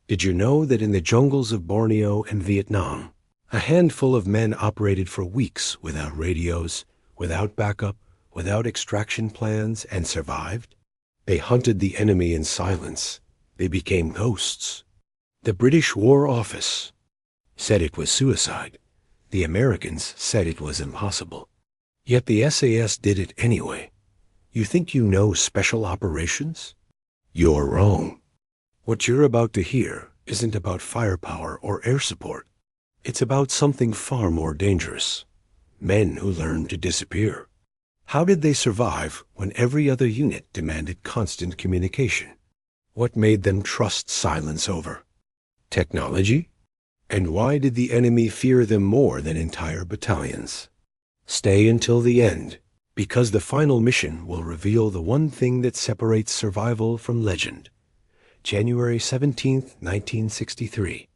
Did you know that in the jungles of Borneo and Vietnam, a handful of men operated for weeks without radios, without backup, without extraction plans, and survived? They hunted the enemy in silence. They became ghosts. The British War Office said it was suicide. The Americans said it was impossible. Yet the SAS did it anyway. You think you know special operations? You're wrong. What you're about to hear isn't about firepower or air support. It's about something far more dangerous. Men who learned to disappear. How did they survive when every other unit demanded constant communication? What made them trust silence over technology? And why did the enemy fear them more than entire battalions? Stay until the end, because the final mission will reveal the one thing that separates survival from legend. January 17, 1963.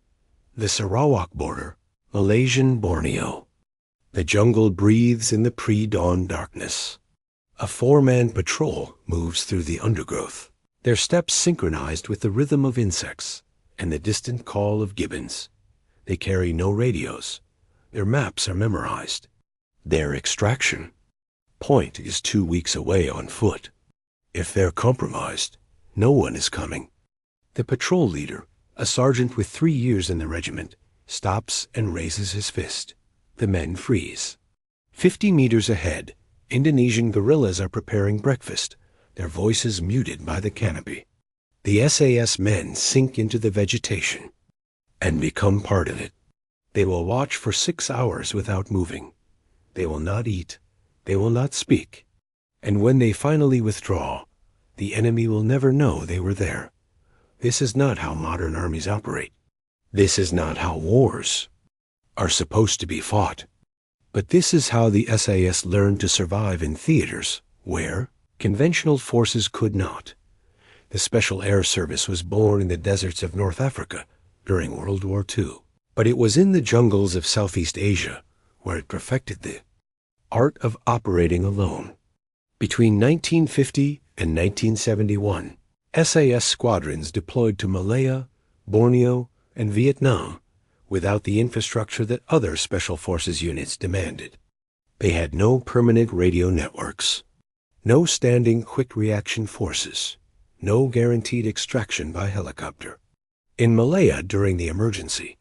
The Sarawak border, Malaysian Borneo. The jungle breathes in the pre-dawn darkness. A four-man patrol moves through the undergrowth, their steps synchronized with the rhythm of insects and the distant call of gibbons. They carry no radios. Their maps are memorized. Their extraction point is 2 weeks away on foot. If they're compromised, no one is coming. The patrol leader, a sergeant with 3 years in the regiment, stops and raises his fist. The men freeze. 50 meters ahead, Indonesian guerrillas are preparing breakfast, their voices muted by the canopy. The SAS men sink into the vegetation and become part of it. They will watch for 6 hours without moving. They will not eat. They will not speak. And when they finally withdraw, the enemy will never know they were there. This is not how modern armies operate. This is not how wars are supposed to be fought. But this is how the SAS learned to survive in theaters where conventional forces could not. The Special Air Service was born in the deserts of North Africa during World War II. But it was in the jungles of Southeast Asia where it perfected the art of operating alone. Between 1950 and 1971, SAS squadrons deployed to Malaya, Borneo, and Vietnam without the infrastructure that other Special Forces units demanded. They had no permanent radio networks, no standing quick reaction forces, no guaranteed extraction by helicopter. In Malaya during the emergency,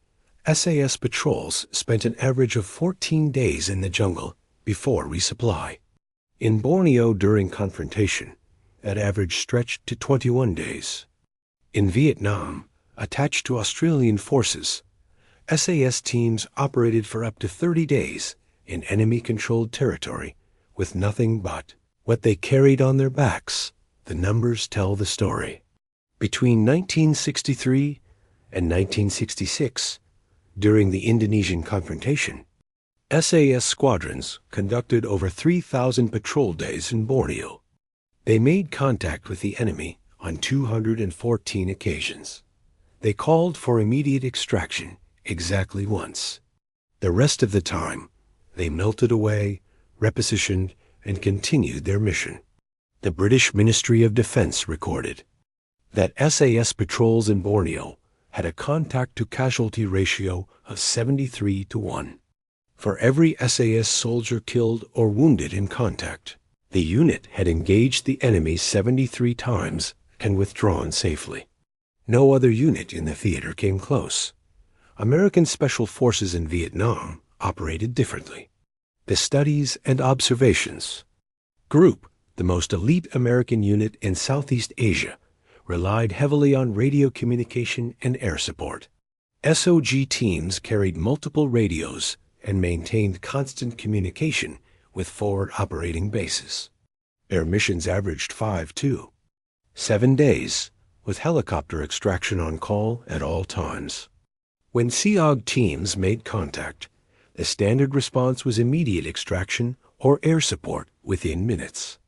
SAS patrols spent an average of 14 days in the jungle before resupply. In Borneo during confrontation, that average stretched to 21 days. In Vietnam, attached to Australian forces, SAS teams operated for up to 30 days in enemy-controlled territory with nothing but what they carried on their backs. The numbers tell the story. Between 1963 and 1966, during the Indonesian confrontation, SAS squadrons conducted over 3,000 patrol days in Borneo. They made contact with the enemy on 214 occasions. They called for immediate extraction exactly once. The rest of the time, they melted away, repositioned, and continued their mission. The British Ministry of Defense recorded that SAS patrols in Borneo had a contact-to-casualty ratio of 73-1. For every SAS soldier killed or wounded in contact, the unit had engaged the enemy 73 times and withdrawn safely. No other unit in the theater came close. American Special Forces in Vietnam operated differently. The Studies and Observations Group, the most elite American unit in Southeast Asia, relied heavily on radio communication and air support. SOG teams carried multiple radios and maintained constant communication with forward operating bases. Their missions averaged 5 to 7 days, with helicopter extraction on call at all times. When SEOG teams made contact, the standard response was immediate extraction or air support within minutes.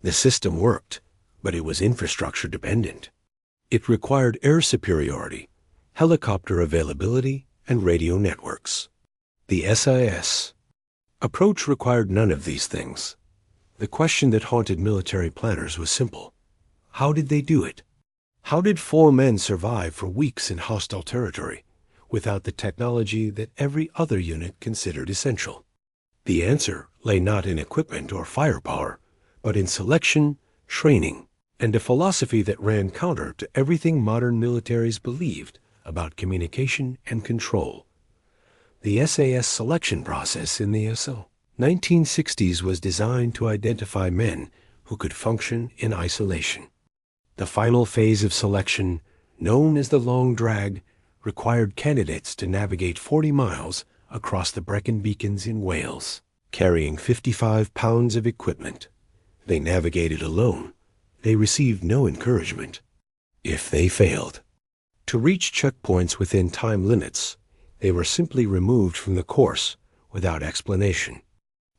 The system worked, but it was infrastructure dependent. It required air superiority, helicopter availability, and radio networks. The SAS approach required none of these things. The question that haunted military planners was simple. How did they do it? How did 4 men survive for weeks in hostile territory without the technology that every other unit considered essential? The answer lay not in equipment or firepower, but in selection, training, and a philosophy that ran counter to everything modern militaries believed about communication and control. The SAS selection process in the 1960s was designed to identify men who could function in isolation. The final phase of selection, known as the long drag, required candidates to navigate 40 miles across the Brecon Beacons in Wales, carrying 55 pounds of equipment. They navigated alone. They received no encouragement. If they failed to reach checkpoints within time limits, they were simply removed from the course without explanation.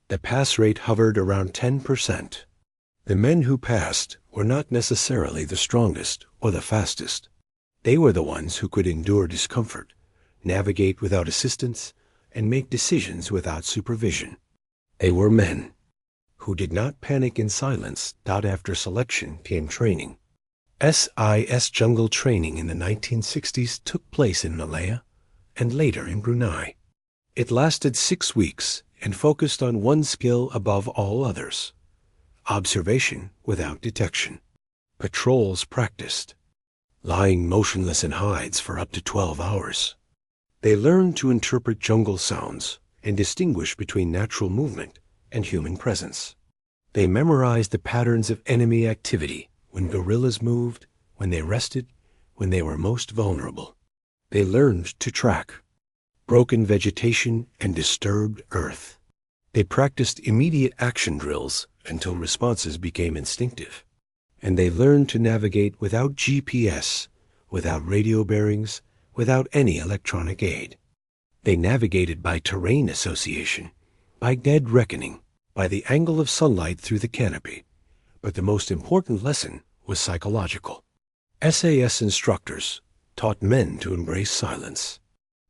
The pass rate hovered around 10%. The men who passed were not necessarily the strongest or the fastest. They were the ones who could endure discomfort, navigate without assistance, and make decisions without supervision. They were men who did not panic in silence. After selection came training. SAS jungle training in the 1960s took place in Malaya and later in Brunei. It lasted 6 weeks and focused on one skill above all others: observation without detection. Patrols practiced, lying motionless in hides for up to 12 hours. They learned to interpret jungle sounds and distinguish between natural movement and human presence. They memorized the patterns of enemy activity, when guerrillas moved, when they rested, when they were most vulnerable. They learned to track broken vegetation and disturbed earth. They practiced immediate action drills until responses became instinctive. And they learned to navigate without GPS, without radio bearings, without any electronic aid. They navigated by terrain association, by dead reckoning, by the angle of sunlight through the canopy. But the most important lesson was psychological. SAS instructors taught men to embrace silence,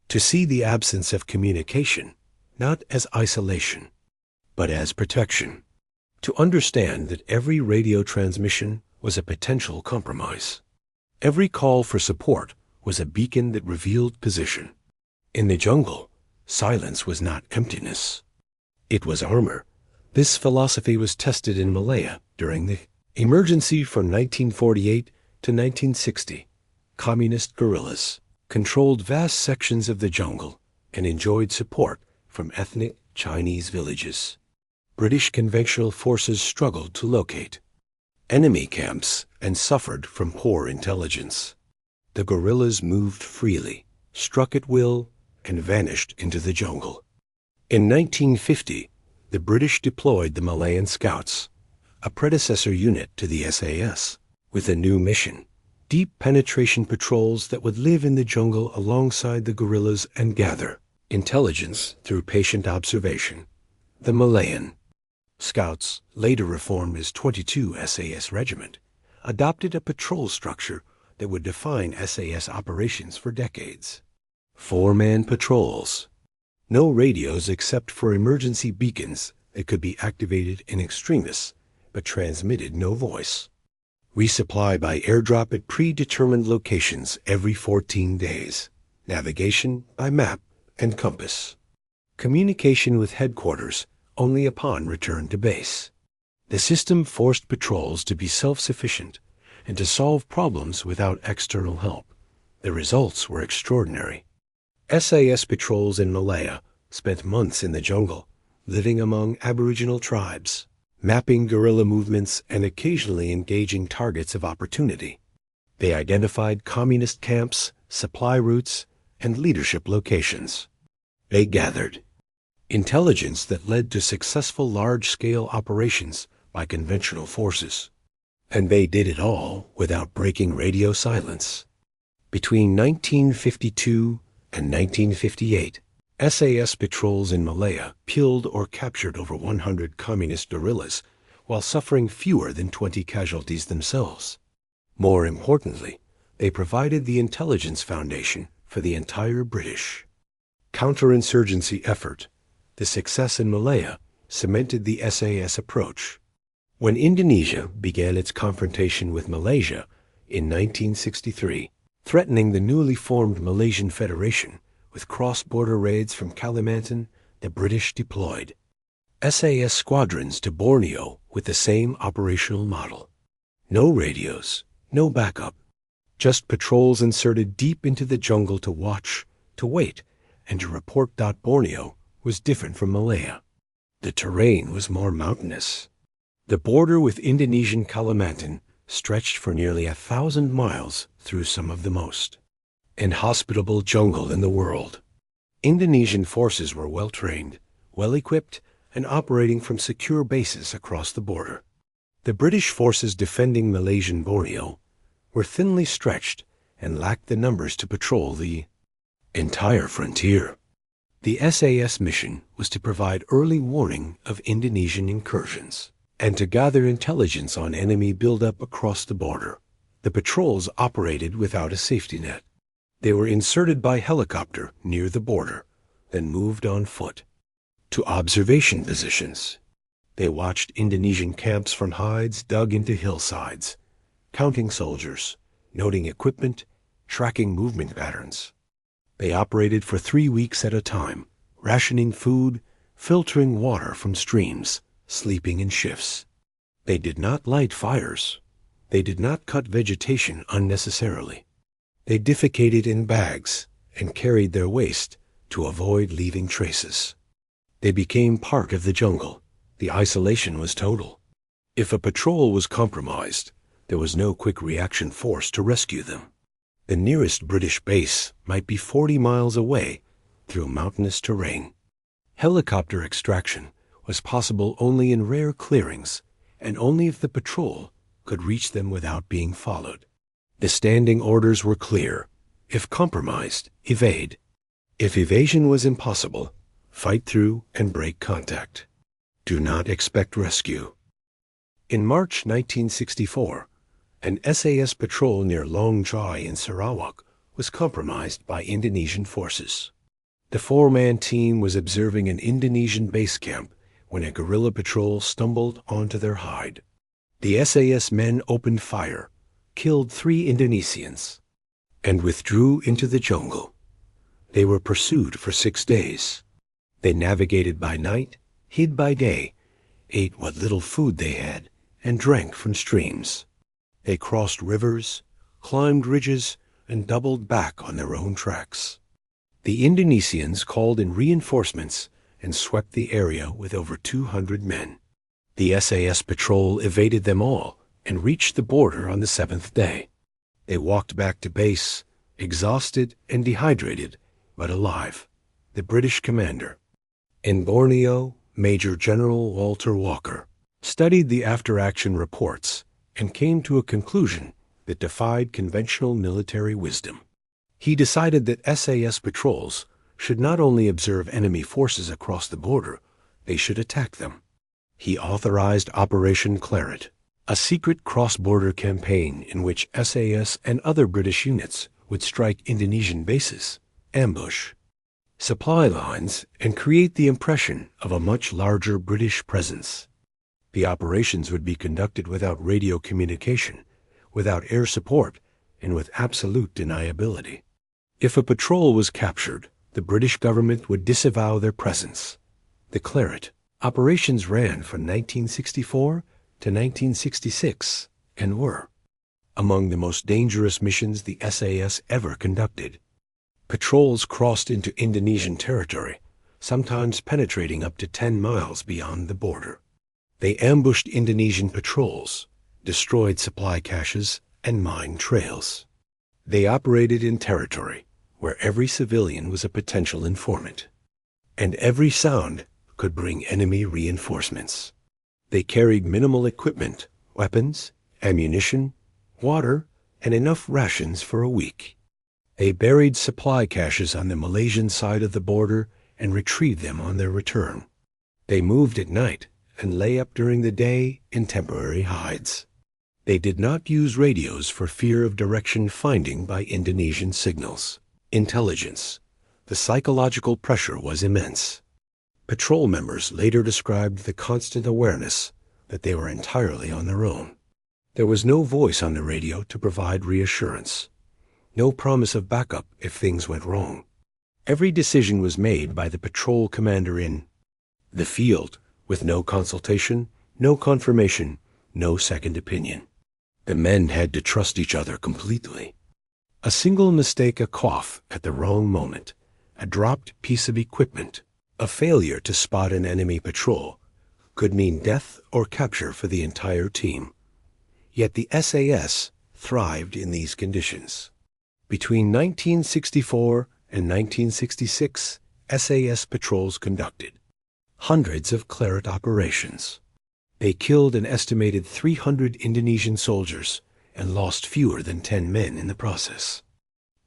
to see the absence of communication not as isolation, but as protection, to understand that every radio transmission was a potential compromise. Every call for support was a beacon that revealed position. In the jungle, silence was not emptiness. It was armor. This philosophy was tested in Malaya during the emergency from 1948 to 1960. Communist guerrillas controlled vast sections of the jungle and enjoyed support from ethnic Chinese villages. British conventional forces struggled to locate enemy camps and suffered from poor intelligence. The guerrillas moved freely, struck at will, and vanished into the jungle. In 1950, the British deployed the Malayan Scouts, a predecessor unit to the SAS, with a new mission: deep penetration patrols that would live in the jungle alongside the guerrillas and gather intelligence through patient observation. The Malayan Scouts, later reformed as 22 SAS Regiment, adopted a patrol structure that would define SAS operations for decades. 4-man patrols. No radios except for emergency beacons that could be activated in extremis, but transmitted no voice. Resupply by airdrop at predetermined locations every 14 days. Navigation by map and compass. Communication with headquarters only upon return to base. The system forced patrols to be self-sufficient and to solve problems without external help. The results were extraordinary. SAS patrols in Malaya spent months in the jungle, living among Aboriginal tribes, mapping guerrilla movements and occasionally engaging targets of opportunity. They identified communist camps, supply routes, and leadership locations. They gathered intelligence that led to successful large-scale operations by conventional forces. And they did it all without breaking radio silence. Between 1952 and 1958, SAS patrols in Malaya killed or captured over 100 communist guerrillas while suffering fewer than 20 casualties themselves. More importantly, they provided the intelligence foundation for the entire British counterinsurgency effort. The success in Malaya cemented the SAS approach. When Indonesia began its confrontation with Malaysia in 1963, threatening the newly formed Malaysian Federation with cross-border raids from Kalimantan. The British deployed SAS squadrons to Borneo with the same operational model. No radios, no backup, just patrols inserted deep into the jungle to watch, to wait, and to report. Borneo was different from Malaya. The terrain was more mountainous. The border with Indonesian Kalimantan stretched for nearly 1,000 miles through some of the most inhospitable jungle in the world. Indonesian forces were well-trained, well-equipped, and operating from secure bases across the border. The British forces defending Malaysian Borneo were thinly stretched and lacked the numbers to patrol the entire frontier. The SAS mission was to provide early warning of Indonesian incursions and to gather intelligence on enemy buildup across the border. The patrols operated without a safety net. They were inserted by helicopter near the border, then moved on foot to observation positions. They watched Indonesian camps from hides dug into hillsides, counting soldiers, noting equipment, tracking movement patterns. They operated for 3 weeks at a time, rationing food, filtering water from streams, sleeping in shifts. They did not light fires. They did not cut vegetation unnecessarily. They defecated in bags and carried their waste to avoid leaving traces. They became part of the jungle. The isolation was total. If a patrol was compromised, there was no quick reaction force to rescue them. The nearest British base might be 40 miles away through mountainous terrain. Helicopter extraction was possible only in rare clearings, and only if the patrol could reach them without being followed. The standing orders were clear. If compromised, evade. If evasion was impossible, fight through and break contact. Do not expect rescue. In March 1964, an SAS patrol near Long Chai in Sarawak was compromised by Indonesian forces. The 4-man team was observing an Indonesian base camp when a guerrilla patrol stumbled onto their hide. The SAS men opened fire, killed 3 Indonesians, and withdrew into the jungle. They were pursued for 6 days. They navigated by night, hid by day, ate what little food they had, and drank from streams. They crossed rivers, climbed ridges, and doubled back on their own tracks. The Indonesians called in reinforcements and swept the area with over 200 men. The SAS patrol evaded them all and reached the border on the 7th day. They walked back to base, exhausted and dehydrated, but alive. The British commander in Borneo, Major General Walter Walker, studied the after-action reports and came to a conclusion that defied conventional military wisdom. He decided that SAS patrols should not only observe enemy forces across the border, they should attack them. He authorized Operation Claret, a secret cross-border campaign in which SAS and other British units would strike Indonesian bases, ambush supply lines, and create the impression of a much larger British presence. The operations would be conducted without radio communication, without air support, and with absolute deniability. If a patrol was captured, the British government would disavow their presence. The Claret operations ran from 1964 to 1966 and were among the most dangerous missions the SAS ever conducted. Patrols crossed into Indonesian territory, sometimes penetrating up to 10 miles beyond the border. They ambushed Indonesian patrols, destroyed supply caches, and mined trails. They operated in territory where every civilian was a potential informant, and every sound could bring enemy reinforcements. They carried minimal equipment, weapons, ammunition, water, and enough rations for a week. They buried supply caches on the Malaysian side of the border and retrieved them on their return. They moved at night and lay up during the day in temporary hides. They did not use radios for fear of direction finding by Indonesian signals. Intelligence. The psychological pressure was immense. Patrol members later described the constant awareness that they were entirely on their own. There was no voice on the radio to provide reassurance, no promise of backup if things went wrong. Every decision was made by the patrol commander in the field, with no consultation, no confirmation, no second opinion. The men had to trust each other completely. A single mistake, a cough at the wrong moment, a dropped piece of equipment, a failure to spot an enemy patrol, could mean death or capture for the entire team. Yet the SAS thrived in these conditions. Between 1964 and 1966, SAS patrols conducted hundreds of Claret operations. They killed an estimated 300 Indonesian soldiers and lost fewer than 10 men in the process.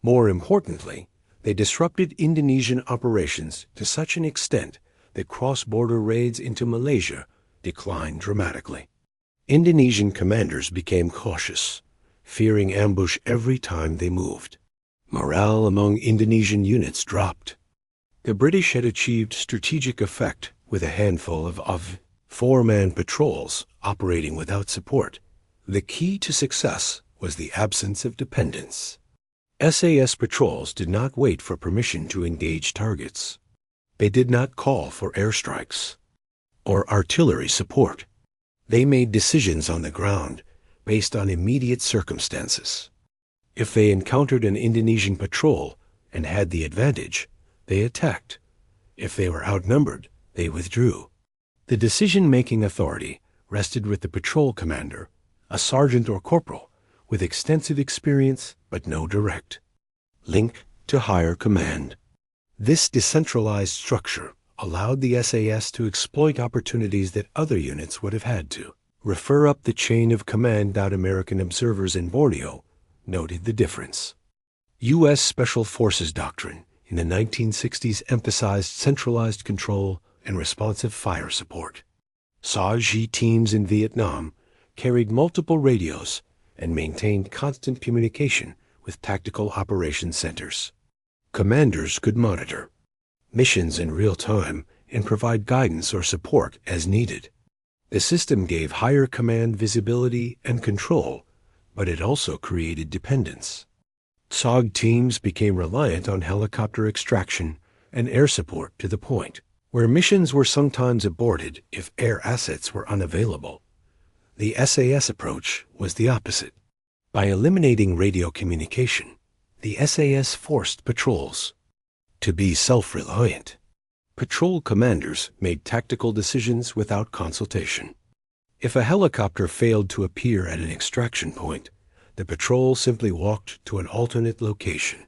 More importantly, they disrupted Indonesian operations to such an extent that cross-border raids into Malaysia declined dramatically. Indonesian commanders became cautious, fearing ambush every time they moved. Morale among Indonesian units dropped. The British had achieved strategic effect with a handful of four-man patrols operating without support. The key to success was the absence of dependence. SAS patrols did not wait for permission to engage targets. They did not call for airstrikes or artillery support. They made decisions on the ground based on immediate circumstances. If they encountered an Indonesian patrol and had the advantage, they attacked. If they were outnumbered, they withdrew. The decision-making authority rested with the patrol commander, a sergeant or corporal, with extensive experience but no direct link to higher command. This decentralized structure allowed the SAS to exploit opportunities that other units would have had to. Refer up the chain of command. American observers in Borneo noted the difference. U.S. Special Forces doctrine in the 1960s emphasized centralized control and responsive fire support. SAS teams in Vietnam carried multiple radios and maintained constant communication with tactical operations centers. Commanders could monitor missions in real time and provide guidance or support as needed. The system gave higher command visibility and control, but it also created dependence. SOG teams became reliant on helicopter extraction and air support to the point where missions were sometimes aborted if air assets were unavailable. The SAS approach was the opposite. By eliminating radio communication, the SAS forced patrols to be self-reliant. Patrol commanders made tactical decisions without consultation. If a helicopter failed to appear at an extraction point, the patrol simply walked to an alternate location.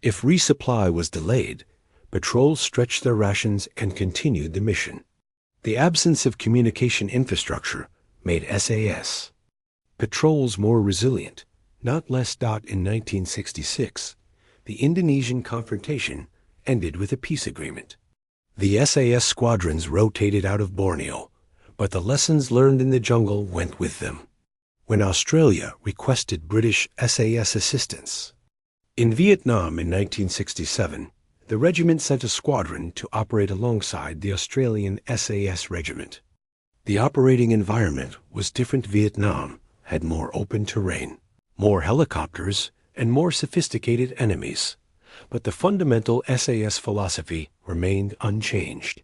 If resupply was delayed, patrols stretched their rations and continued the mission. The absence of communication infrastructure made SAS patrols more resilient, not less. In 1966, the Indonesian confrontation ended with a peace agreement. The SAS squadrons rotated out of Borneo, but the lessons learned in the jungle went with them. When Australia requested British SAS assistance in Vietnam in 1967, the regiment sent a squadron to operate alongside the Australian SAS regiment. The operating environment was different. Vietnam had more open terrain, more helicopters, and more sophisticated enemies. But the fundamental SAS philosophy remained unchanged.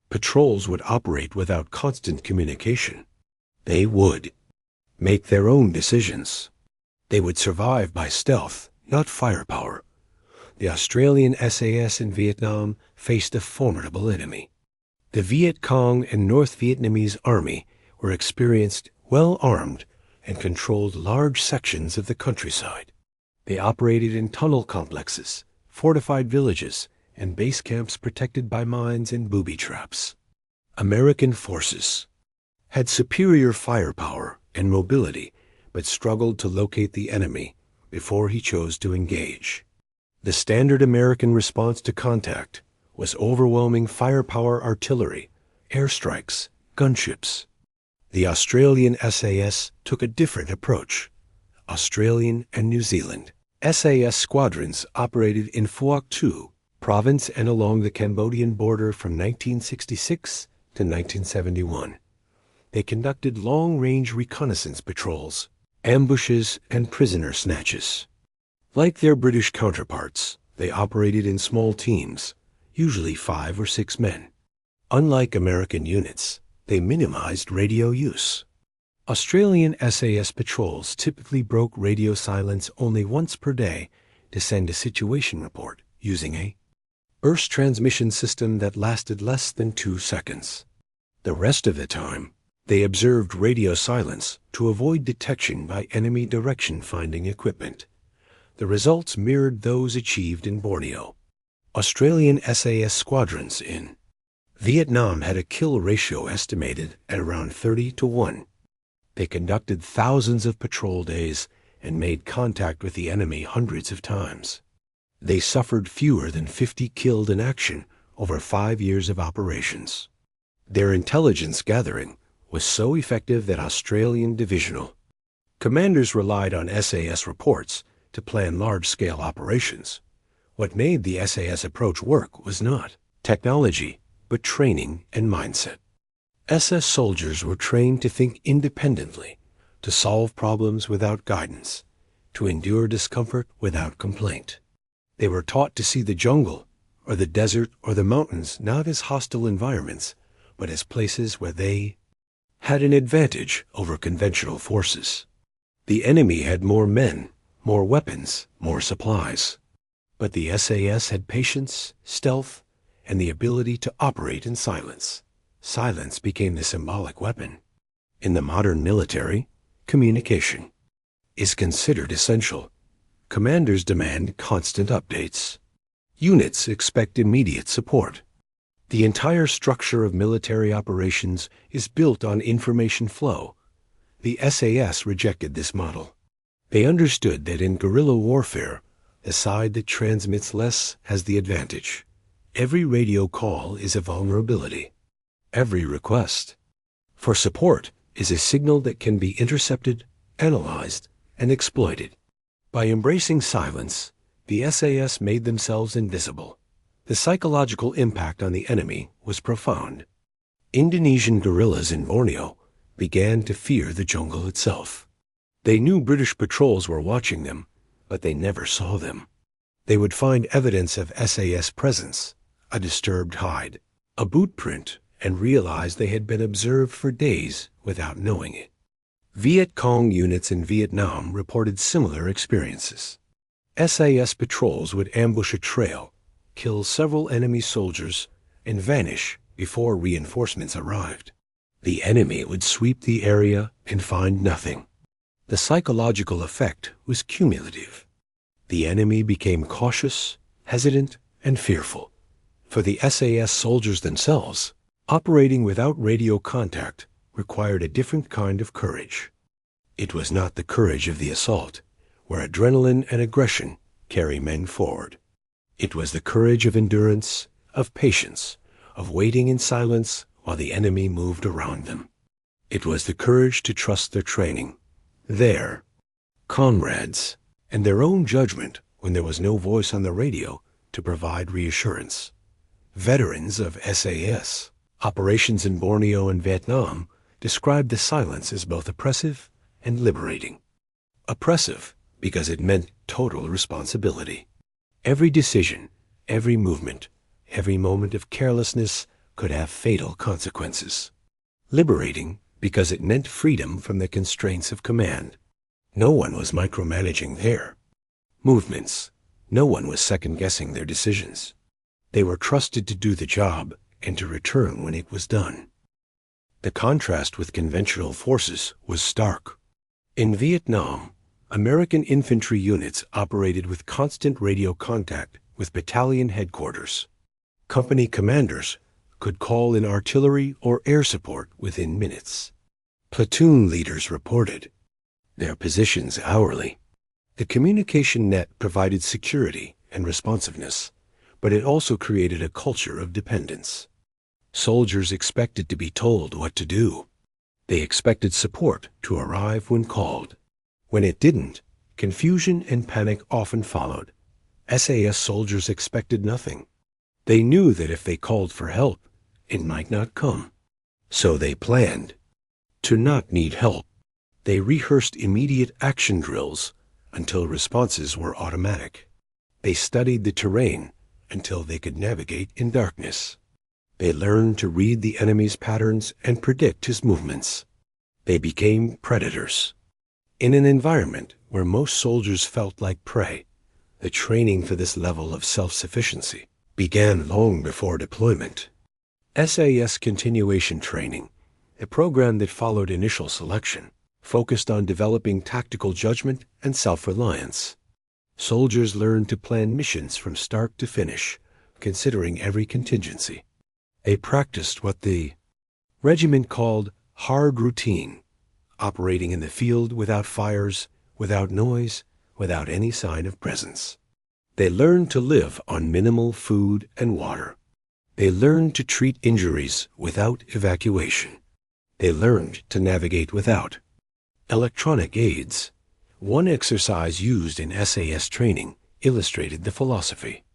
Patrols would operate without constant communication. They would make their own decisions. They would survive by stealth, not firepower. The Australian SAS in Vietnam faced a formidable enemy. The Viet Cong and North Vietnamese Army were experienced, well-armed, and controlled large sections of the countryside. They operated in tunnel complexes, fortified villages, and base camps protected by mines and booby traps. American forces had superior firepower and mobility, but struggled to locate the enemy before he chose to engage. The standard American response to contact was overwhelming firepower artillery, airstrikes, gunships. The Australian SAS took a different approach. Australian and New Zealand SAS squadrons operated in Phuoc Thu province and along the Cambodian border from 1966 to 1971. They conducted long-range reconnaissance patrols ambushes, and prisoner snatches. Like their British counterparts, they operated in small teams, usually 5 or 6 men. Unlike American units, they minimized radio use. Australian SAS patrols typically broke radio silence only once per day to send a situation report using a burst transmission system that lasted less than 2 seconds. The rest of the time, they observed radio silence to avoid detection by enemy direction-finding equipment. The results mirrored those achieved in Borneo. Australian SAS squadrons in Vietnam had a kill ratio estimated at around 30-1. They conducted thousands of patrol days and made contact with the enemy hundreds of times. They suffered fewer than 50 killed in action over 5 years of operations. Their intelligence gathering was so effective that Australian divisional commanders relied on SAS reports to plan large-scale operations. What made the SAS approach work was not technology, but training and mindset. SS soldiers were trained to think independently, to solve problems without guidance, to endure discomfort without complaint. They were taught to see the jungle, or the desert, or the mountains not as hostile environments, but as places where they had an advantage over conventional forces. The enemy had more men, more weapons, more supplies. But the SAS had patience, stealth, and the ability to operate in silence. Silence became the symbolic weapon. In the modern military, communication is considered essential. Commanders demand constant updates. Units expect immediate support. The entire structure of military operations is built on information flow. The SAS rejected this model. They understood that in guerrilla warfare, the side that transmits less has the advantage. Every radio call is a vulnerability. Every request for support is a signal that can be intercepted, analyzed, and exploited. By embracing silence, the SAS made themselves invisible. The psychological impact on the enemy was profound. Indonesian guerrillas in Borneo began to fear the jungle itself. They knew British patrols were watching them, but they never saw them. They would find evidence of SAS presence, a disturbed hide, a boot print, and realize they had been observed for days without knowing it. Viet Cong units in Vietnam reported similar experiences. SAS patrols would ambush a trail, kill several enemy soldiers, and vanish before reinforcements arrived. The enemy would sweep the area and find nothing. The psychological effect was cumulative. The enemy became cautious, hesitant, and fearful. For the SAS soldiers themselves, operating without radio contact required a different kind of courage. It was not the courage of the assault, where adrenaline and aggression carry men forward. It was the courage of endurance, of patience, of waiting in silence while the enemy moved around them. It was the courage to trust their training, their comrades, and their own judgment when there was no voice on the radio to provide reassurance. Veterans of SAS operations in Borneo and Vietnam described the silence as both oppressive and liberating. Oppressive because it meant total responsibility. Every decision, every movement, every moment of carelessness could have fatal consequences. Liberating because it meant freedom from the constraints of command. No one was micromanaging their movements. No one was second-guessing their decisions. They were trusted to do the job and to return when it was done. The contrast with conventional forces was stark. In Vietnam, American infantry units operated with constant radio contact with battalion headquarters. Company commanders could call in artillery or air support within minutes. Platoon leaders reported their positions hourly. The communication net provided security and responsiveness, but it also created a culture of dependence. Soldiers expected to be told what to do. They expected support to arrive when called. When it didn't, confusion and panic often followed. SAS soldiers expected nothing. They knew that if they called for help, it might not come. So they planned to not need help. They rehearsed immediate action drills until responses were automatic. They studied the terrain until they could navigate in darkness. They learned to read the enemy's patterns and predict his movements. They became predators. In an environment where most soldiers felt like prey, the training for this level of self-sufficiency began long before deployment. SAS Continuation Training, a program that followed initial selection, focused on developing tactical judgment and self-reliance. Soldiers learned to plan missions from start to finish, considering every contingency. They practiced what the regiment called hard routine, operating in the field without fires, without noise, without any sign of presence. They learned to live on minimal food and water. They learned to treat injuries without evacuation. They learned to navigate without electronic aids. One exercise used in SAS training illustrated the philosophy.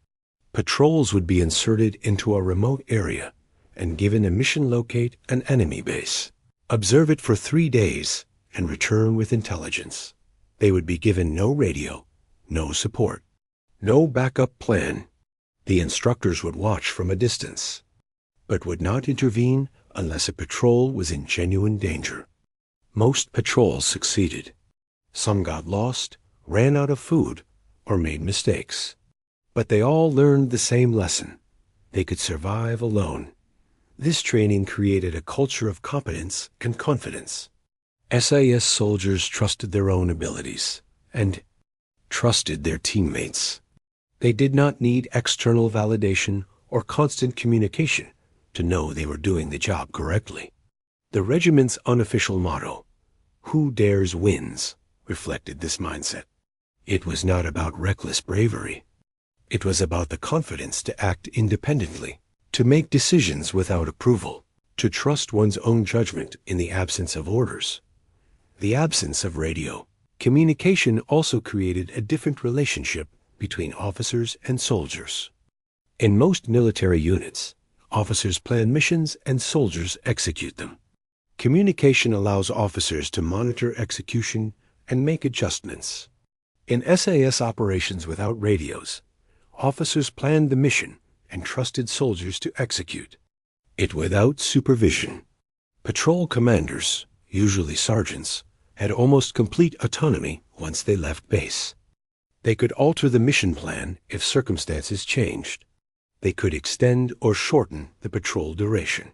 Patrols would be inserted into a remote area and given a mission: locate an enemy base, observe it for 3 days, and return with intelligence. They would be given no radio, no support, no backup plan. The instructors would watch from a distance, but would not intervene unless a patrol was in genuine danger. Most patrols succeeded. Some got lost, ran out of food, or made mistakes. But they all learned the same lesson: they could survive alone. This training created a culture of competence and confidence. SAS soldiers trusted their own abilities and trusted their teammates. They did not need external validation or constant communication to know they were doing the job correctly. The regiment's unofficial motto, "Who dares wins," reflected this mindset. It was not about reckless bravery. It was about the confidence to act independently, to make decisions without approval, to trust one's own judgment in the absence of orders. The absence of radio communication also created a different relationship between officers and soldiers. In most military units, officers plan missions and soldiers execute them. Communication allows officers to monitor execution and make adjustments. In SAS operations without radios, officers planned the mission and trusted soldiers to execute it without supervision. Patrol commanders, usually sergeants, had almost complete autonomy once they left base. They could alter the mission plan if circumstances changed. They could extend or shorten the patrol duration.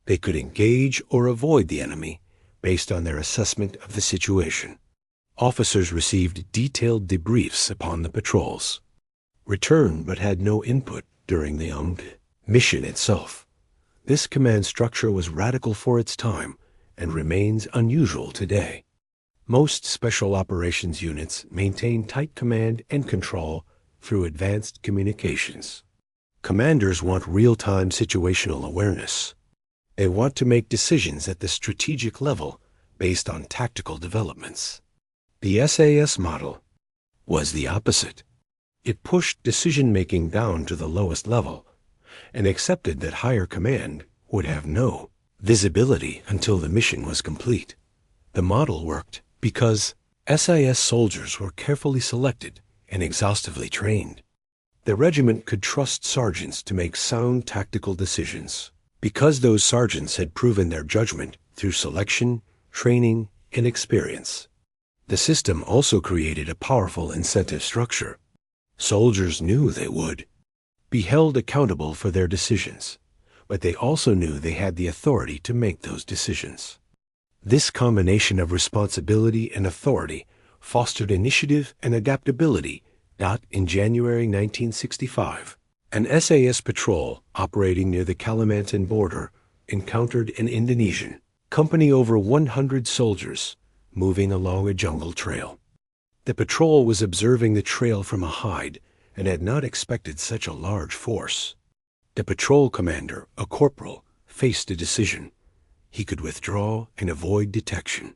They could engage or avoid the enemy based on their assessment of the situation. Officers received detailed debriefs upon the patrols, returned but had no input during the mission itself. This command structure was radical for its time and remains unusual today. Most special operations units maintain tight command and control through advanced communications. Commanders want real-time situational awareness. They want to make decisions at the strategic level based on tactical developments. The SAS model was the opposite. It pushed decision-making down to the lowest level and accepted that higher command would have no visibility until the mission was complete. The model worked because SAS soldiers were carefully selected and exhaustively trained. The regiment could trust sergeants to make sound tactical decisions because those sergeants had proven their judgment through selection, training, and experience. The system also created a powerful incentive structure. Soldiers knew they would be held accountable for their decisions, but they also knew they had the authority to make those decisions. This combination of responsibility and authority fostered initiative and adaptability. In January 1965, an SAS patrol operating near the Kalimantan border encountered an Indonesian company over 100 soldiers moving along a jungle trail. The patrol was observing the trail from a height and had not expected such a large force. The patrol commander, a corporal, faced a decision. He could withdraw and avoid detection.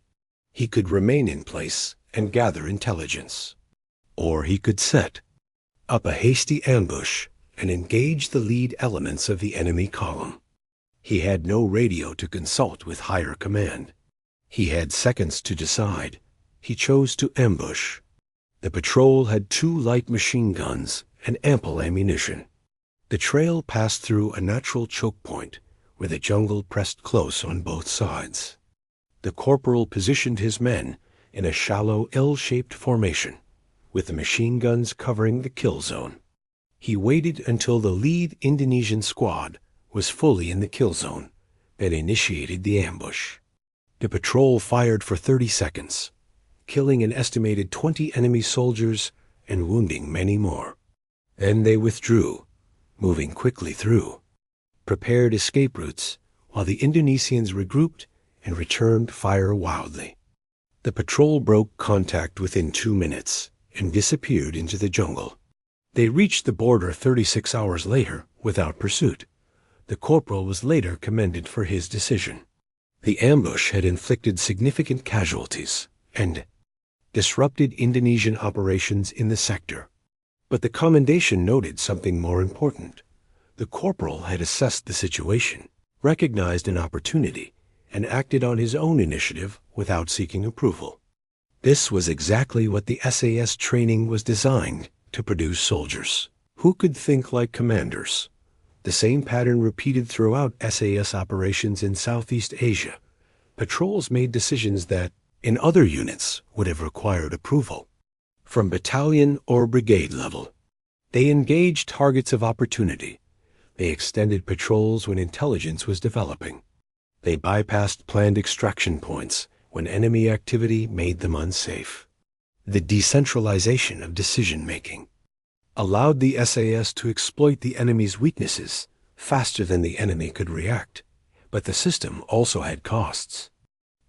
He could remain in place and gather intelligence. Or he could set up a hasty ambush and engage the lead elements of the enemy column. He had no radio to consult with higher command. He had seconds to decide. He chose to ambush. The patrol had 2 light machine guns and ample ammunition. The trail passed through a natural choke point where the jungle pressed close on both sides. The corporal positioned his men in a shallow L-shaped formation, with the machine guns covering the kill zone. He waited until the lead Indonesian squad was fully in the kill zone, then initiated the ambush. The patrol fired for 30 seconds, killing an estimated 20 enemy soldiers and wounding many more. Then they withdrew, moving quickly through, prepared escape routes, while the Indonesians regrouped and returned fire wildly. The patrol broke contact within 2 minutes and disappeared into the jungle. They reached the border 36 hours later without pursuit. The corporal was later commended for his decision. The ambush had inflicted significant casualties and disrupted Indonesian operations in the sector. But the commendation noted something more important. The corporal had assessed the situation, recognized an opportunity, and acted on his own initiative without seeking approval. This was exactly what the SAS training was designed to produce: soldiers who could think like commanders. The same pattern repeated throughout SAS operations in Southeast Asia. Patrols made decisions that, in other units, would have required approval. From battalion or brigade level, they engaged targets of opportunity. They extended patrols when intelligence was developing. They bypassed planned extraction points when enemy activity made them unsafe. The decentralization of decision-making allowed the SAS to exploit the enemy's weaknesses faster than the enemy could react, but the system also had costs.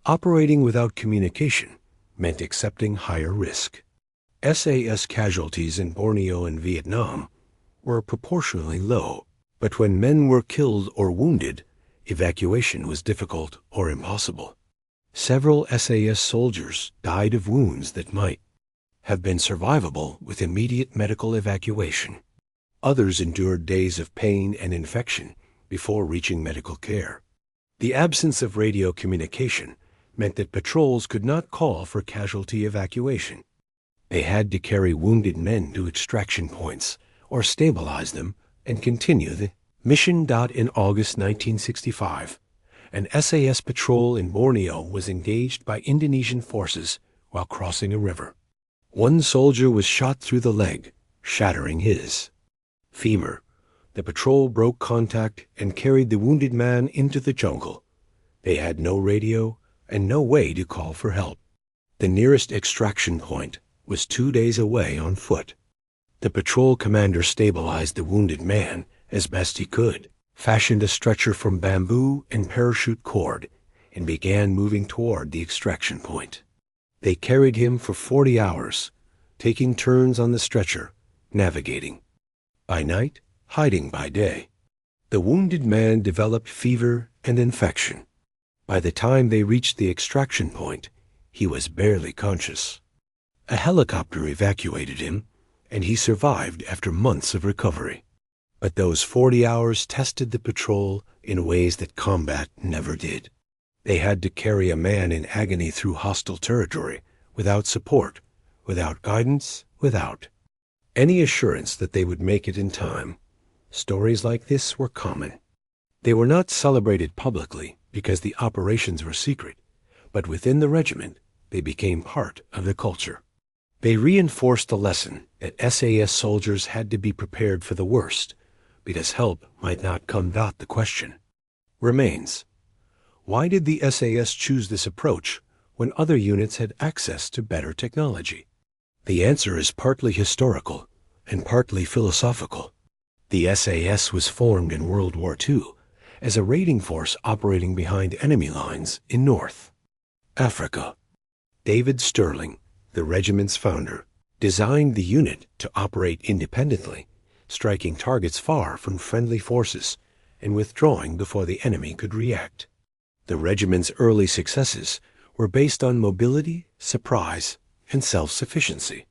Operating without communication meant accepting higher risk. SAS casualties in Borneo and Vietnam were proportionally low, but when men were killed or wounded, evacuation was difficult or impossible. Several SAS soldiers died of wounds that might have been survivable with immediate medical evacuation. Others endured days of pain and infection before reaching medical care. The absence of radio communication meant that patrols could not call for casualty evacuation. They had to carry wounded men to extraction points or stabilize them and continue the mission. In August 1965, an SAS patrol in Borneo was engaged by Indonesian forces while crossing a river. One soldier was shot through the leg, shattering his femur. The patrol broke contact and carried the wounded man into the jungle. They had no radio and no way to call for help. The nearest extraction point was 2 days away on foot. The patrol commander stabilized the wounded man as best he could, fashioned a stretcher from bamboo and parachute cord, and began moving toward the extraction point. They carried him for 40 hours, taking turns on the stretcher, navigating by night, hiding by day. The wounded man developed fever and infection. By the time they reached the extraction point, he was barely conscious. A helicopter evacuated him, and he survived after months of recovery. But those 40 hours tested the patrol in ways that combat never did. They had to carry a man in agony through hostile territory, without support, without guidance, without any assurance that they would make it in time. Stories like this were common. They were not celebrated publicly because the operations were secret, but within the regiment they became part of the culture. They reinforced the lesson that SAS soldiers had to be prepared for the worst, because help might not come. The question remains, why did the SAS choose this approach when other units had access to better technology? The answer is partly historical and partly philosophical. The SAS was formed in World War II as a raiding force operating behind enemy lines in North Africa. David Sterling, the regiment's founder, designed the unit to operate independently, striking targets far from friendly forces and withdrawing before the enemy could react. The regiment's early successes were based on mobility, surprise, and self-sufficiency.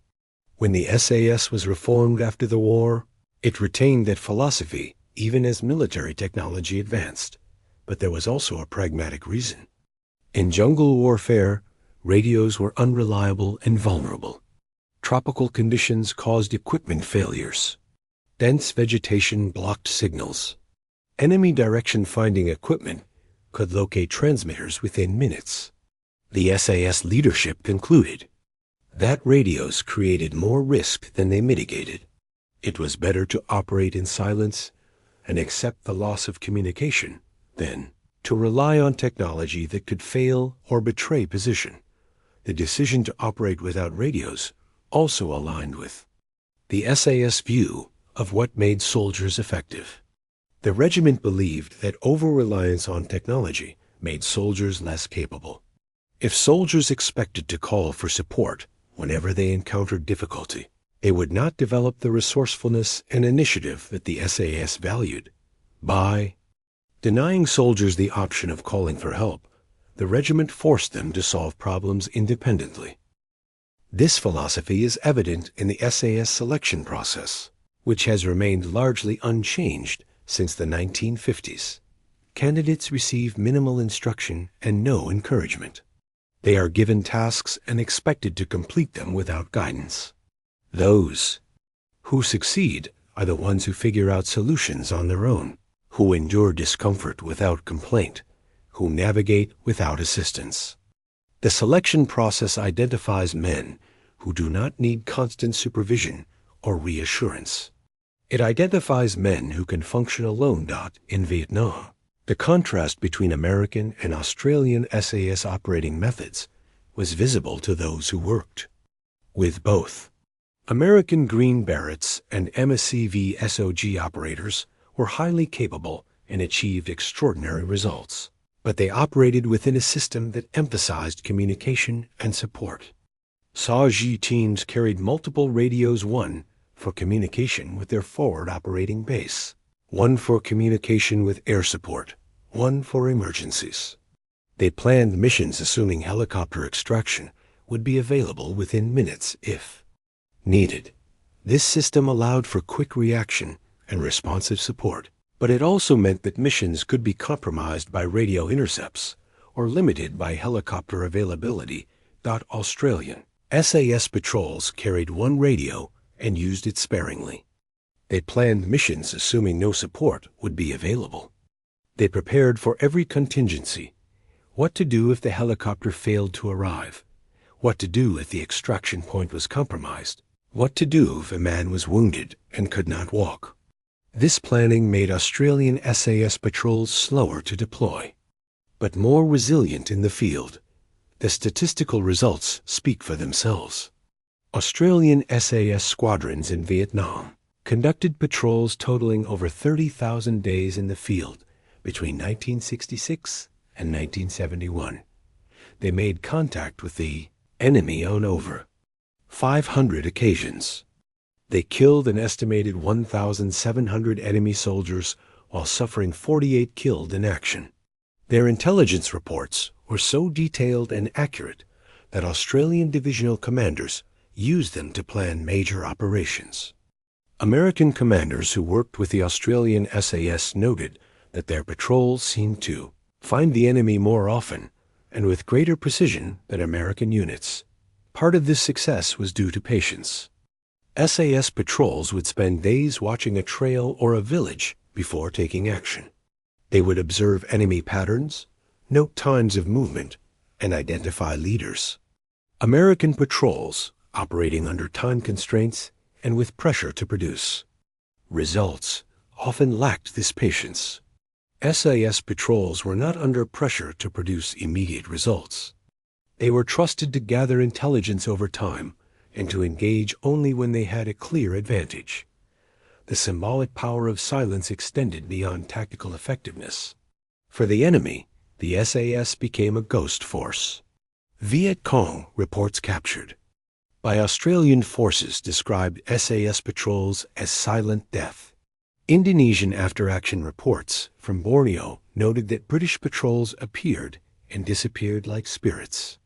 When the SAS was reformed after the war, it retained that philosophy even as military technology advanced. But there was also a pragmatic reason. In jungle warfare, radios were unreliable and vulnerable. Tropical conditions caused equipment failures. Dense vegetation blocked signals. Enemy direction-finding equipment could locate transmitters within minutes. The SAS leadership concluded that radios created more risk than they mitigated. It was better to operate in silence and accept the loss of communication than to rely on technology that could fail or betray position. The decision to operate without radios also aligned with the SAS view of what made soldiers effective. The regiment believed that over-reliance on technology made soldiers less capable. If soldiers expected to call for support whenever they encountered difficulty, they would not develop the resourcefulness and initiative that the SAS valued. By denying soldiers the option of calling for help, the regiment forced them to solve problems independently. This philosophy is evident in the SAS selection process, which has remained largely unchanged since the 1950s. Candidates receive minimal instruction and no encouragement. They are given tasks and expected to complete them without guidance. Those who succeed are the ones who figure out solutions on their own, who endure discomfort without complaint, who navigate without assistance. The selection process identifies men who do not need constant supervision or reassurance. It identifies men who can function alone. In Vietnam, the contrast between American and Australian SAS operating methods was visible to those who worked with both. American Green Berets and MSCV SOG operators were highly capable and achieved extraordinary results, but they operated within a system that emphasized communication and support. SOG teams carried multiple radios, one for communication with their forward operating base, one for communication with air support, one for emergencies. They planned missions assuming helicopter extraction would be available within minutes if needed. This system allowed for quick reaction and responsive support, but it also meant that missions could be compromised by radio intercepts or limited by helicopter availability. Australian SAS patrols carried one radio and used it sparingly. They planned missions assuming no support would be available. They prepared for every contingency: what to do if the helicopter failed to arrive, what to do if the extraction point was compromised, what to do if a man was wounded and could not walk. This planning made Australian SAS patrols slower to deploy, but more resilient in the field. The statistical results speak for themselves. Australian SAS squadrons in Vietnam conducted patrols totaling over 30,000 days in the field between 1966 and 1971. They made contact with the enemy on over 500 occasions. They killed an estimated 1,700 enemy soldiers while suffering 48 killed in action. Their intelligence reports were so detailed and accurate that Australian divisional commanders used them to plan major operations. American commanders who worked with the Australian SAS noted that their patrols seemed to find the enemy more often and with greater precision than American units. Part of this success was due to patience. SAS patrols would spend days watching a trail or a village before taking action. They would observe enemy patterns, note times of movement, and identify leaders. American patrols, operating under time constraints and with pressure to produce results, often lacked this patience. SAS patrols were not under pressure to produce immediate results. They were trusted to gather intelligence over time and to engage only when they had a clear advantage. The symbolic power of silence extended beyond tactical effectiveness. For the enemy, the SAS became a ghost force. Viet Cong reports captured by Australian forces described SAS patrols as silent death. Indonesian after-action reports from Borneo noted that British patrols appeared and disappeared like spirits.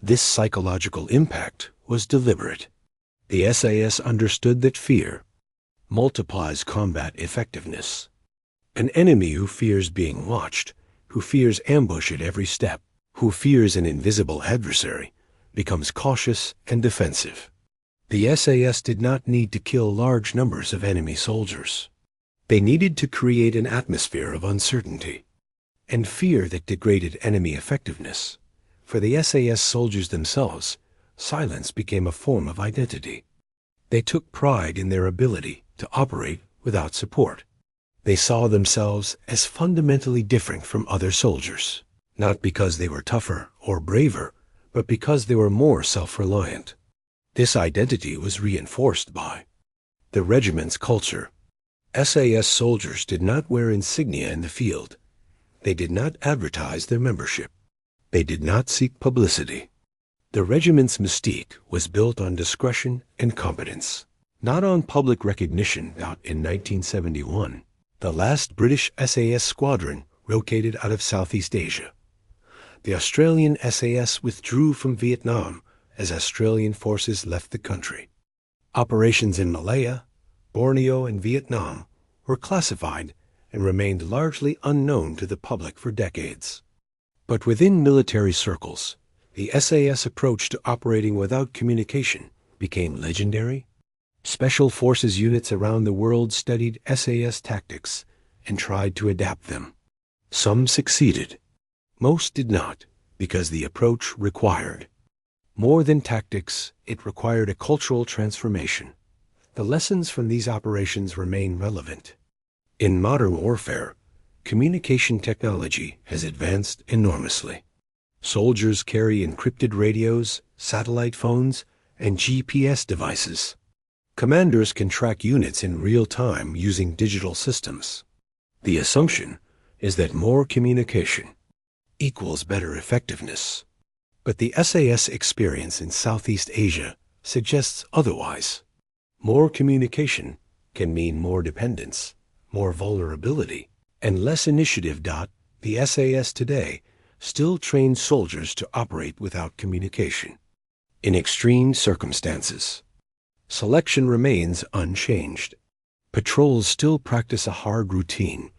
This psychological impact was deliberate. The SAS understood that fear multiplies combat effectiveness. An enemy who fears being watched, who fears ambush at every step, who fears an invisible adversary, becomes cautious and defensive. The SAS did not need to kill large numbers of enemy soldiers. They needed to create an atmosphere of uncertainty and fear that degraded enemy effectiveness. For the SAS soldiers themselves, silence became a form of identity. They took pride in their ability to operate without support. They saw themselves as fundamentally different from other soldiers, not because they were tougher or braver, but because they were more self-reliant. This identity was reinforced by the regiment's culture. SAS soldiers did not wear insignia in the field. They did not advertise their membership. They did not seek publicity. The regiment's mystique was built on discretion and competence, not on public recognition. In 1971, the last British SAS squadron rotated out of Southeast Asia. The Australian SAS withdrew from Vietnam as Australian forces left the country. Operations in Malaya, Borneo, and Vietnam were classified and remained largely unknown to the public for decades. But within military circles, the SAS approach to operating without communication became legendary. Special forces units around the world studied SAS tactics and tried to adapt them. Some succeeded. Most did not, because the approach required more than tactics. It required a cultural transformation. The lessons from these operations remain relevant. In modern warfare, communication technology has advanced enormously. Soldiers carry encrypted radios, satellite phones, and GPS devices. Commanders can track units in real time using digital systems. The assumption is that more communication equals better effectiveness. But the SAS experience in Southeast Asia suggests otherwise. More communication can mean more dependence, more vulnerability, and less initiative. The SAS today still trains soldiers to operate without communication. In extreme circumstances, selection remains unchanged. Patrols still practice a hard routine,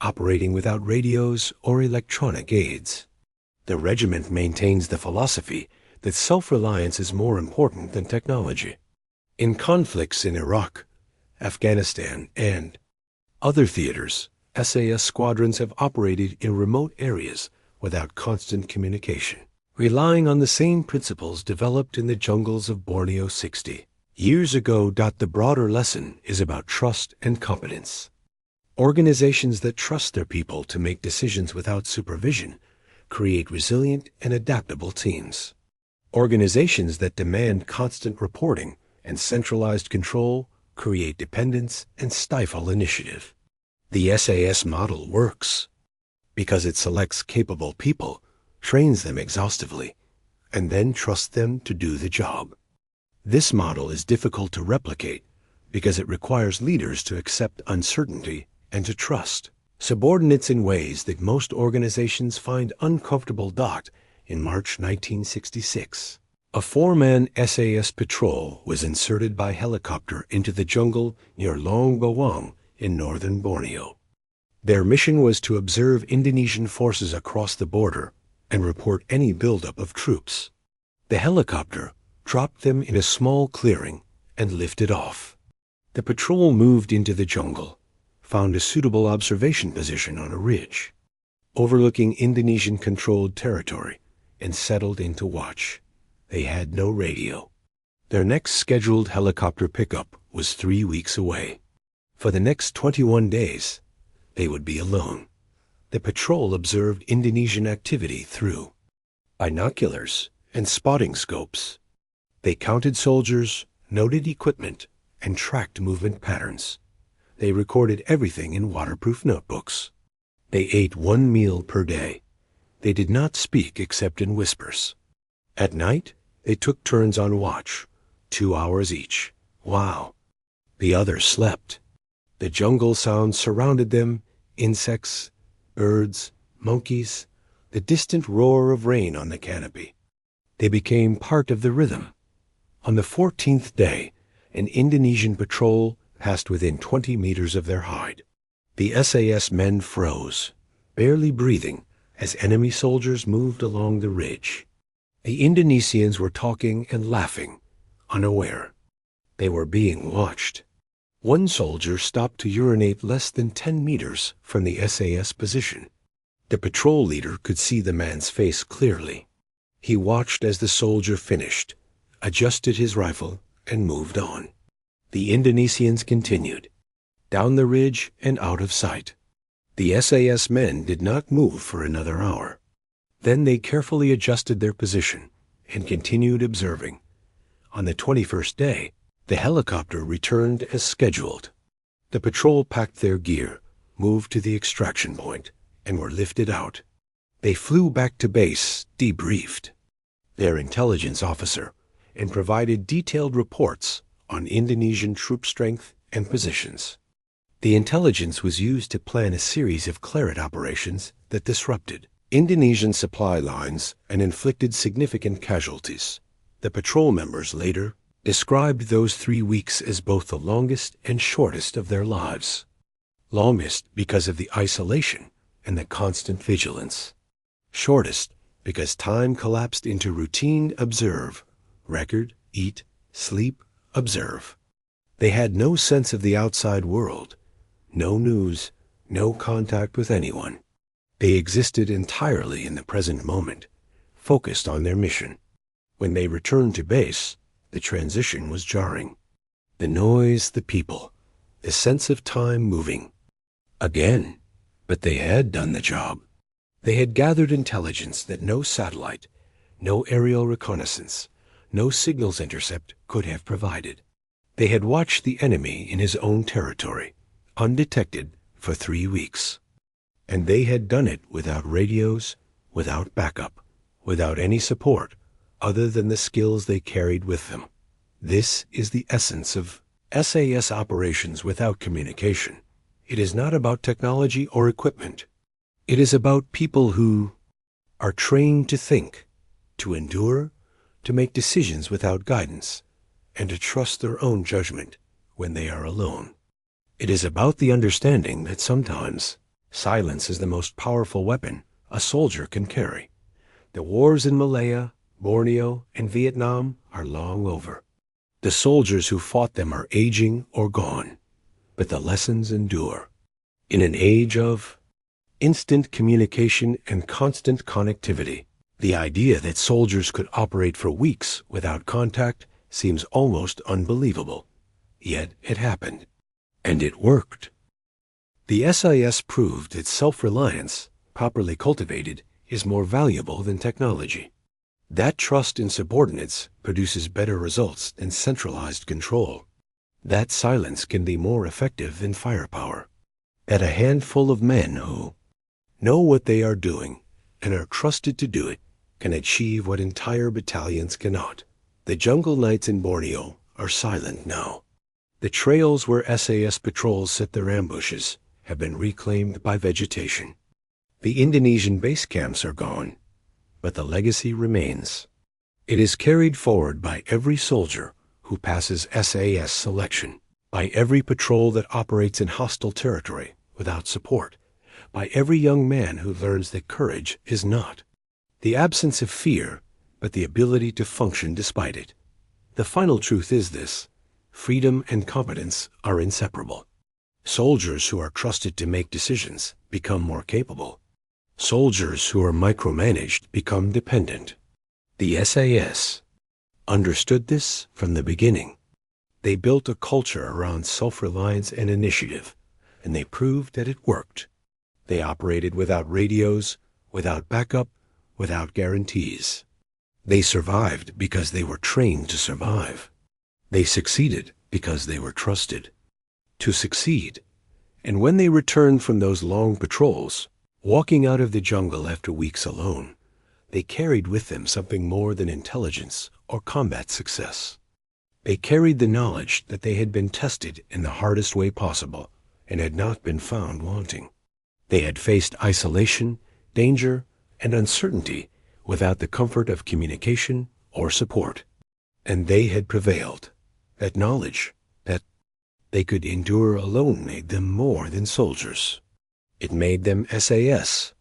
operating without radios or electronic aids. The regiment maintains the philosophy that self-reliance is more important than technology. In conflicts in Iraq, Afghanistan, and other theaters, SAS squadrons have operated in remote areas without constant communication, relying on the same principles developed in the jungles of Borneo 60 years ago. The broader lesson is about trust and competence. Organizations that trust their people to make decisions without supervision create resilient and adaptable teams. Organizations that demand constant reporting and centralized control create dependence and stifle initiative. The SAS model works because it selects capable people, trains them exhaustively, and then trusts them to do the job. This model is difficult to replicate because it requires leaders to accept uncertainty and to trust subordinates in ways that most organizations find uncomfortable. In March 1966, a 4-man SAS patrol was inserted by helicopter into the jungle near Long Bawang in northern Borneo. Their mission was to observe Indonesian forces across the border and report any buildup of troops. The helicopter dropped them in a small clearing and lifted off. The patrol moved into the jungle, found a suitable observation position on a ridge overlooking Indonesian-controlled territory, and settled into watch. They had no radio. Their next scheduled helicopter pickup was 3 weeks away. For the next 21 days, they would be alone. The patrol observed Indonesian activity through binoculars and spotting scopes. They counted soldiers, noted equipment, and tracked movement patterns. They recorded everything in waterproof notebooks. They ate 1 meal per day. They did not speak except in whispers. At night, they took turns on watch, 2 hours each. Wow. The others slept. The jungle sounds surrounded them, insects, birds, monkeys, the distant roar of rain on the canopy. They became part of the rhythm. On the 14th day, an Indonesian patrol passed within 20 meters of their hide. The SAS men froze, barely breathing, as enemy soldiers moved along the ridge. The Indonesians were talking and laughing, unaware. They were being watched. One soldier stopped to urinate less than 10 meters from the SAS position. The patrol leader could see the man's face clearly. He watched as the soldier finished, adjusted his rifle, and moved on. The Indonesians continued, down the ridge and out of sight. The SAS men did not move for another hour. Then they carefully adjusted their position and continued observing. On the 21st day, the helicopter returned as scheduled. The patrol packed their gear, moved to the extraction point, and were lifted out. They flew back to base, debriefed their intelligence officer, and provided detailed reports on Indonesian troop strength and positions. The intelligence was used to plan a series of Claret operations that disrupted Indonesian supply lines and inflicted significant casualties. The patrol members later described those 3 weeks as both the longest and shortest of their lives. Longest because of the isolation and the constant vigilance. Shortest because time collapsed into routine observe, record, eat, sleep, observe. They had no sense of the outside world, no news, no contact with anyone. They existed entirely in the present moment, focused on their mission. When they returned to base, the transition was jarring. The noise, the people, the sense of time moving. Again, but they had done the job. They had gathered intelligence that no satellite, no aerial reconnaissance, no signals intercept could have provided. They had watched the enemy in his own territory, undetected, for 3 weeks. And they had done it without radios, without backup, without any support other than the skills they carried with them. This is the essence of SAS operations without communication. It is not about technology or equipment. It is about people who are trained to think, to endure, to make decisions without guidance, and to trust their own judgment when they are alone. It is about the understanding that sometimes silence is the most powerful weapon a soldier can carry. The wars in Malaya, Borneo, and Vietnam are long over. The soldiers who fought them are aging or gone, but the lessons endure. In an age of instant communication and constant connectivity, the idea that soldiers could operate for weeks without contact seems almost unbelievable. Yet it happened, and it worked. The SAS proved that self-reliance, properly cultivated, is more valuable than technology. That trust in subordinates produces better results than centralized control. That silence can be more effective than firepower. That a handful of men who know what they are doing and are trusted to do it can achieve what entire battalions cannot. The jungle nights in Borneo are silent now. The trails where SAS patrols set their ambushes have been reclaimed by vegetation. The Indonesian base camps are gone, but the legacy remains. It is carried forward by every soldier who passes SAS selection, by every patrol that operates in hostile territory without support, by every young man who learns that courage is not the absence of fear, but the ability to function despite it. The final truth is this: freedom and competence are inseparable. Soldiers who are trusted to make decisions become more capable. Soldiers who are micromanaged become dependent. The SAS understood this from the beginning. They built a culture around self-reliance and initiative, and they proved that it worked. They operated without radios, without backup, without guarantees. They survived because they were trained to survive. They succeeded because they were trusted to succeed. And when they returned from those long patrols, walking out of the jungle after weeks alone, they carried with them something more than intelligence or combat success. They carried the knowledge that they had been tested in the hardest way possible and had not been found wanting. They had faced isolation, danger, and uncertainty without the comfort of communication or support. And they had prevailed. That knowledge, that they could endure alone, made them more than soldiers. It made them SAS,